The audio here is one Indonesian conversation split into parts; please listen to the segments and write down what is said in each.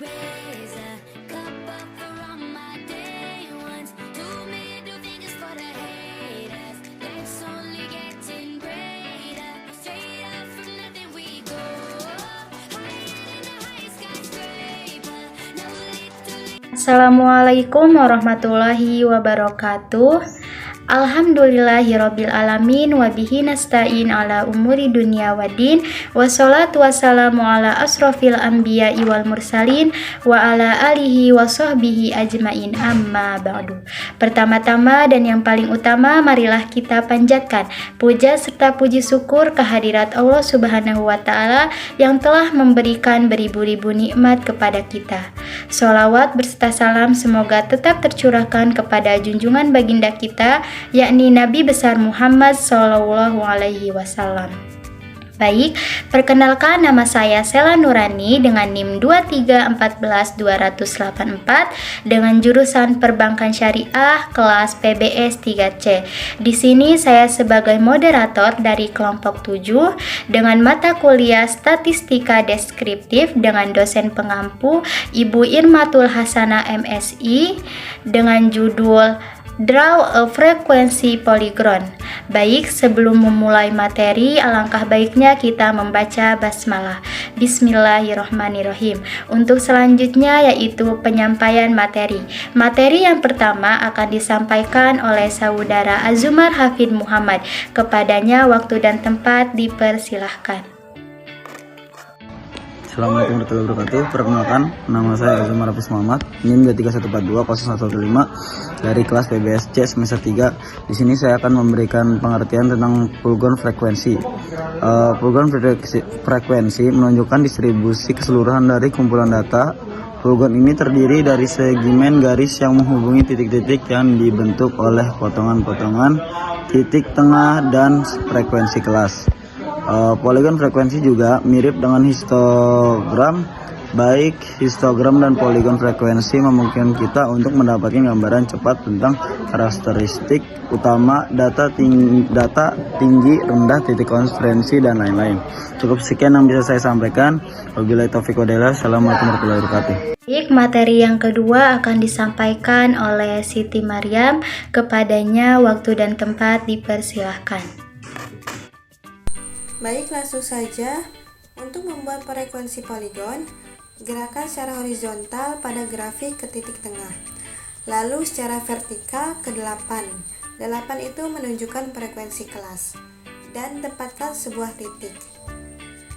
Raise a cup up for all my day ones. Two middle fingers for the haters. Life's only getting greater. Straight up from nothing we go. Higher than the highest skyscraper. No little. Assalamualaikum warahmatullahi wabarakatuh. Alhamdulillahirabbil alamin wa bihi nasta'in ala umuri dunya waddin. Wassalatu wassalamu ala asrofil anbiya'i wal mursalin wa ala alihi wa sahbihi ajmain, amma ba'du. Pertama-tama dan yang paling utama, marilah kita panjatkan puja serta puji syukur kehadirat Allah Subhanahu wa taala yang telah memberikan beribu-ribu nikmat kepada kita. Sholawat berserta salam semoga tetap tercurahkan kepada junjungan baginda kita, yakni Nabi besar Muhammad Sallallahu Alaihi Wasallam. Baik, perkenalkan, nama saya Sela Nurani dengan NIM 2314284 dengan jurusan Perbankan Syariah kelas PBS 3C. Di sini saya sebagai moderator dari kelompok 7 dengan mata kuliah Statistika Deskriptif dengan dosen pengampu Ibu Irmatul Hasanah MSI dengan judul Draw a Frequency Polygon. Baik, sebelum memulai materi, alangkah baiknya kita membaca basmalah. Bismillahirrahmanirrahim. Untuk selanjutnya yaitu penyampaian materi. Materi yang pertama akan disampaikan oleh saudara Azumar Hafid Muhammad. Kepadanya waktu dan tempat dipersilahkan. Assalamualaikum warahmatullahi wabarakatuh. Perkenalkan, nama saya Azumar Hafiz Muhammad, NIM 231420115 dari kelas PBSC semester 3. Di sini saya akan memberikan pengertian tentang polygon frekuensi. Polygon frekuensi menunjukkan distribusi keseluruhan dari kumpulan data. Polygon ini terdiri dari segmen garis yang menghubungi titik-titik yang dibentuk oleh potongan-potongan titik tengah dan frekuensi kelas. Polygon frekuensi juga mirip dengan histogram. Baik histogram dan polygon frekuensi memungkinkan kita untuk mendapatkan gambaran cepat tentang karakteristik utama data tinggi, rendah, titik konvergensi, dan lain-lain. Cukup sekian yang bisa saya sampaikan. Wabillahi taufiq walhidayah. Assalamualaikum warahmatullahi wabarakatuh. Baik, materi yang kedua akan disampaikan oleh Siti Maryam. Kepadanya waktu dan tempat dipersilahkan. Baik, langsung saja. Untuk membuat frekuensi poligon, gerakan secara horizontal pada grafik ke titik tengah, lalu secara vertikal ke 8. 8 itu menunjukkan frekuensi kelas, dan tempatkan sebuah titik.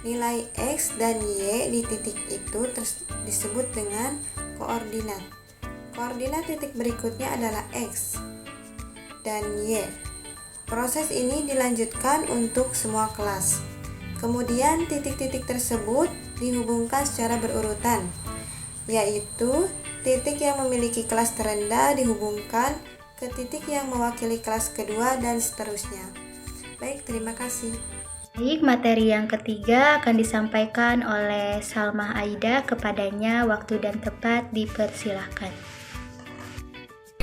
Nilai X dan Y di titik itu disebut dengan koordinat. Koordinat titik berikutnya adalah X dan Y. Proses ini dilanjutkan untuk semua kelas. Kemudian titik-titik tersebut dihubungkan secara berurutan, yaitu titik yang memiliki kelas terendah dihubungkan ke titik yang mewakili kelas kedua dan seterusnya. Baik, terima kasih. Baik, materi yang ketiga akan disampaikan oleh Salma Aida. Kepadanya waktu dan tempat dipersilahkan.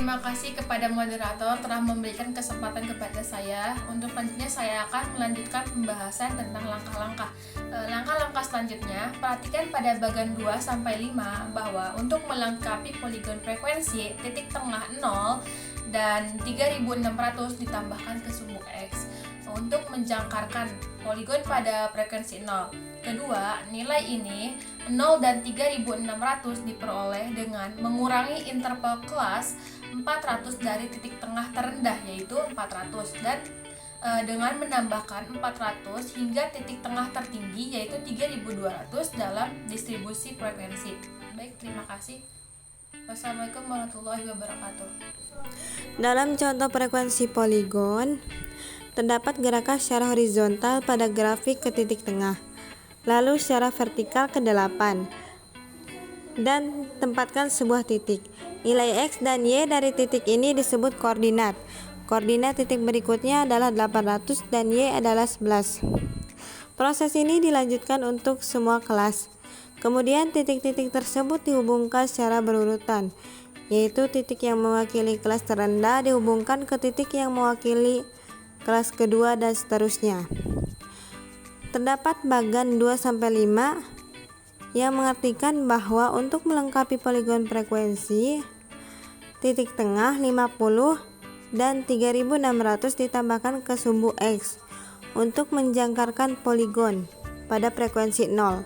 Terima kasih kepada moderator telah memberikan kesempatan kepada saya. Untuk selanjutnya saya akan melanjutkan pembahasan tentang langkah-langkah. Langkah-langkah selanjutnya, perhatikan pada bagian 2-5 bahwa untuk melengkapi poligon frekuensi, titik tengah 0 dan 3600 ditambahkan ke sumbu X untuk menjangkarkan poligon pada frekuensi 0. Kedua, nilai ini 0 dan 3600 diperoleh dengan mengurangi interval kelas 400 dari titik tengah terendah yaitu 400 dan dengan menambahkan 400 hingga titik tengah tertinggi yaitu 3200 dalam distribusi frekuensi. Baik, terima kasih. Wassalamualaikum warahmatullahi wabarakatuh. Dalam contoh frekuensi poligon, terdapat gerakan secara horizontal pada grafik ke titik tengah, lalu secara vertikal ke 8, dan tempatkan sebuah titik. Nilai X dan Y dari titik ini disebut koordinat. Koordinat titik berikutnya adalah 800 dan Y adalah 11. Proses ini dilanjutkan untuk semua kelas. Kemudian titik-titik tersebut dihubungkan secara berurutan, yaitu titik yang mewakili kelas terendah dihubungkan ke titik yang mewakili kelas kedua dan seterusnya. Terdapat bagan 2-5 yang mengartikan bahwa untuk melengkapi poligon frekuensi, titik tengah 50 dan 3600 ditambahkan ke sumbu X untuk menjangkarkan poligon pada frekuensi 0.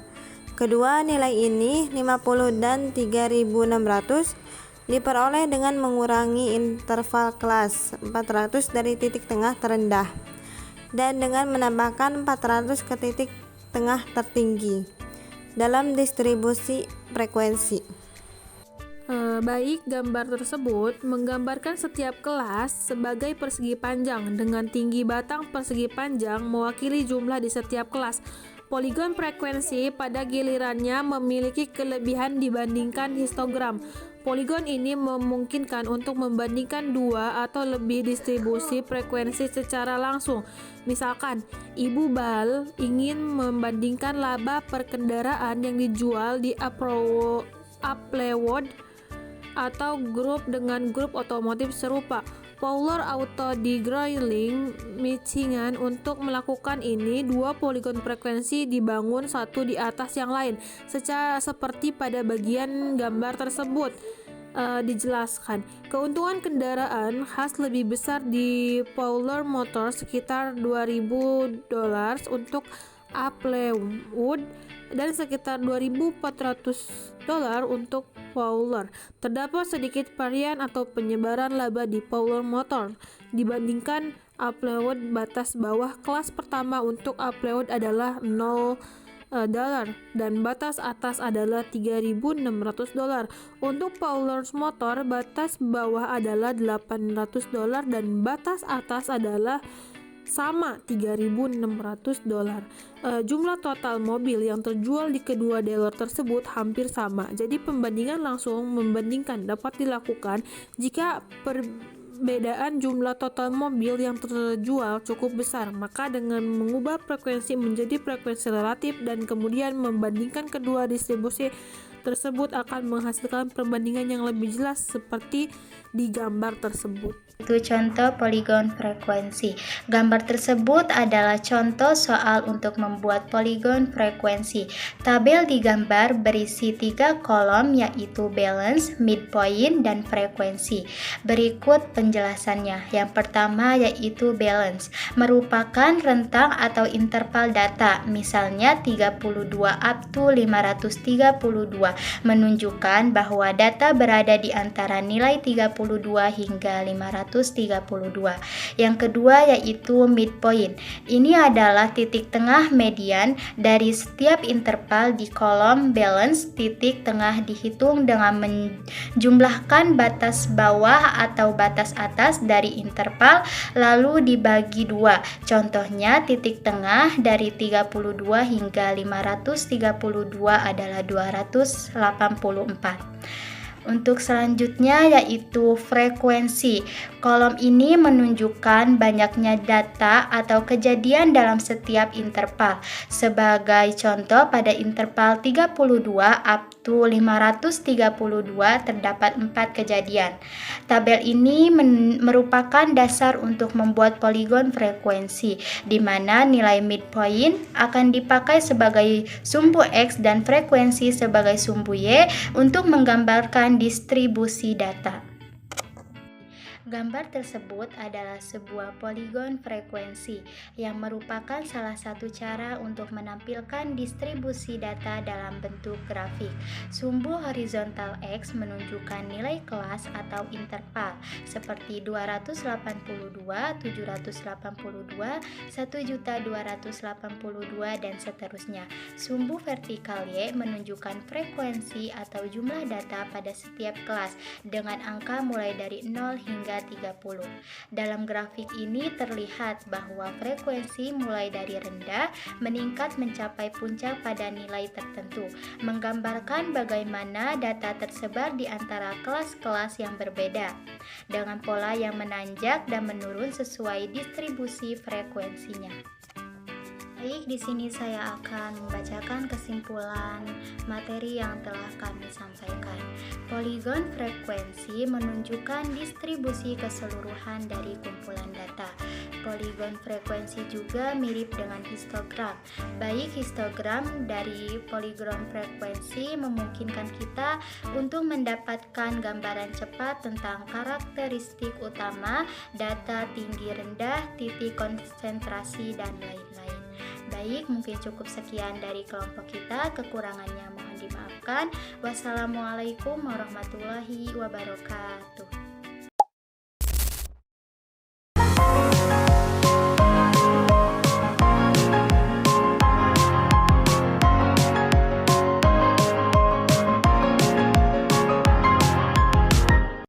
Kedua nilai ini 50 dan 3600 diperoleh dengan mengurangi interval kelas 400 dari titik tengah terendah dan dengan menambahkan 400 ke titik tengah tertinggi dalam distribusi frekuensi. Baik, gambar tersebut menggambarkan setiap kelas sebagai persegi panjang dengan tinggi batang persegi panjang mewakili jumlah di setiap kelas. Poligon frekuensi pada gilirannya memiliki kelebihan dibandingkan histogram. Poligon ini memungkinkan untuk membandingkan dua atau lebih distribusi frekuensi secara langsung. Misalkan, Ibu Bal ingin membandingkan laba per kendaraan yang dijual di Applewood atau grup dengan grup otomotif serupa. Fowler Auto di Grayling, Michigan. Untuk melakukan ini, dua poligon frekuensi dibangun satu di atas yang lain, seperti pada bagian gambar tersebut. Dijelaskan, keuntungan kendaraan khas lebih besar di Fowler Motors sekitar $2.000 untuk Applewood dan sekitar $2.400 untuk Fowler. Terdapat sedikit varian atau penyebaran laba di Fowler Motor dibandingkan Applewood. Batas bawah kelas pertama untuk Applewood adalah $0 dan batas atas adalah $3.600. Untuk Fowler Motor, batas bawah adalah $800 dan batas atas adalah sama $3.600. Jumlah total mobil yang terjual di kedua dealer tersebut hampir sama. Jadi pembandingan langsung membandingkan dapat dilakukan jika perbedaan jumlah total mobil yang terjual cukup besar. Maka dengan mengubah frekuensi menjadi frekuensi relatif dan kemudian membandingkan kedua distribusi tersebut akan menghasilkan perbandingan yang lebih jelas seperti di gambar tersebut. Itu contoh poligon frekuensi. Gambar tersebut adalah contoh soal untuk membuat poligon frekuensi. Tabel di gambar berisi 3 kolom yaitu balance, midpoint, dan frekuensi. Berikut penjelasannya. Yang pertama yaitu balance, merupakan rentang atau interval data, misalnya 32 up to 532, menunjukkan bahwa data berada di antara nilai 32 hingga 532. Yang kedua yaitu midpoint. Ini adalah titik tengah median dari setiap interval di kolom balance. Titik tengah dihitung dengan menjumlahkan batas bawah atau batas atas dari interval lalu dibagi 2. Contohnya titik tengah dari 32 hingga 532 adalah 284. Untuk selanjutnya yaitu frekuensi. Kolom ini menunjukkan banyaknya data atau kejadian dalam setiap interval. Sebagai contoh, pada interval 32 up to 532 terdapat 4 kejadian. Tabel ini merupakan dasar untuk membuat poligon frekuensi, di mana nilai midpoint akan dipakai sebagai sumbu X dan frekuensi sebagai sumbu Y untuk menggambarkan distribusi data. Gambar tersebut adalah sebuah poligon frekuensi yang merupakan salah satu cara untuk menampilkan distribusi data dalam bentuk grafik. Sumbu horizontal X menunjukkan nilai kelas atau interval seperti 282, 782, 1.282 dan seterusnya. Sumbu vertikal Y menunjukkan frekuensi atau jumlah data pada setiap kelas dengan angka mulai dari 0 hingga 30. Dalam grafik ini terlihat bahwa frekuensi mulai dari rendah meningkat mencapai puncak pada nilai tertentu, menggambarkan bagaimana data tersebar di antara kelas-kelas yang berbeda dengan pola yang menanjak dan menurun sesuai distribusi frekuensinya. Baik, di sini saya akan membacakan kesimpulan materi yang telah kami sampaikan. Poligon frekuensi menunjukkan distribusi keseluruhan dari kumpulan data. Poligon frekuensi juga mirip dengan histogram. Baik, histogram dari poligon frekuensi memungkinkan kita untuk mendapatkan gambaran cepat tentang karakteristik utama, data tinggi rendah, titik konsentrasi, dan lain-lain. Baik, mungkin cukup sekian dari kelompok kita. Kekurangannya mohon dimaafkan. Wassalamualaikum warahmatullahi wabarakatuh.